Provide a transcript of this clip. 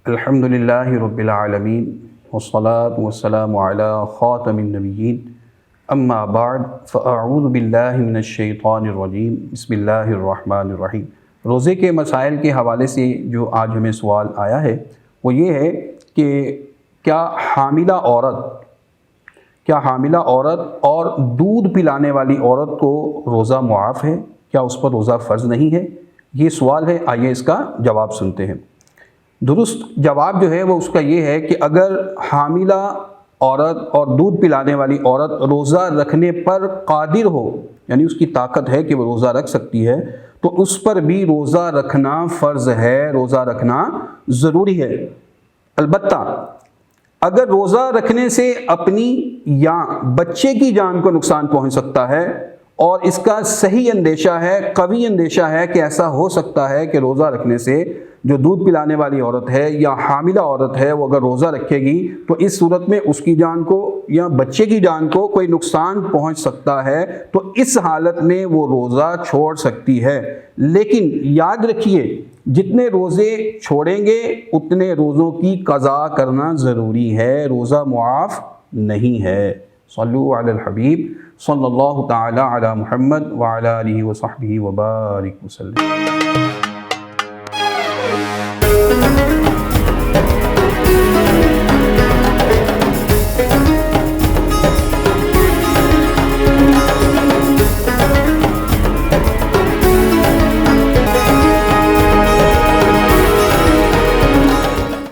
الحمد للہ رب العالمین والصلاة والسلام علی خاتم النبیین اما بعد فاعوذ باللہ من الشیطان الرجیم بسم اللہ الرحمن الرحیم۔ روزے کے مسائل کے حوالے سے جو آج ہمیں سوال آیا ہے وہ یہ ہے کہ کیا حاملہ عورت اور دودھ پلانے والی عورت کو روزہ معاف ہے؟ کیا اس پر روزہ فرض نہیں ہے؟ یہ سوال ہے، آئیے اس کا جواب سنتے ہیں۔ درست جواب جو ہے وہ اس کا یہ ہے کہ اگر حاملہ عورت اور دودھ پلانے والی عورت روزہ رکھنے پر قادر ہو، یعنی اس کی طاقت ہے کہ وہ روزہ رکھ سکتی ہے، تو اس پر بھی روزہ رکھنا فرض ہے، روزہ رکھنا ضروری ہے۔ البتہ اگر روزہ رکھنے سے اپنی یا بچے کی جان کو نقصان پہنچ سکتا ہے اور اس کا صحیح اندیشہ ہے، قوی اندیشہ ہے کہ ایسا ہو سکتا ہے کہ روزہ رکھنے سے جو دودھ پلانے والی عورت ہے یا حاملہ عورت ہے وہ اگر روزہ رکھے گی تو اس صورت میں اس کی جان کو یا بچے کی جان کو کوئی نقصان پہنچ سکتا ہے، تو اس حالت میں وہ روزہ چھوڑ سکتی ہے۔ لیکن یاد رکھیے، جتنے روزے چھوڑیں گے اتنے روزوں کی قضا کرنا ضروری ہے، روزہ معاف نہیں ہے۔ صلو علی الحبیب صلی اللہ تعالی علی محمد وعلی آلہ وصحبہ وبارک وسلم۔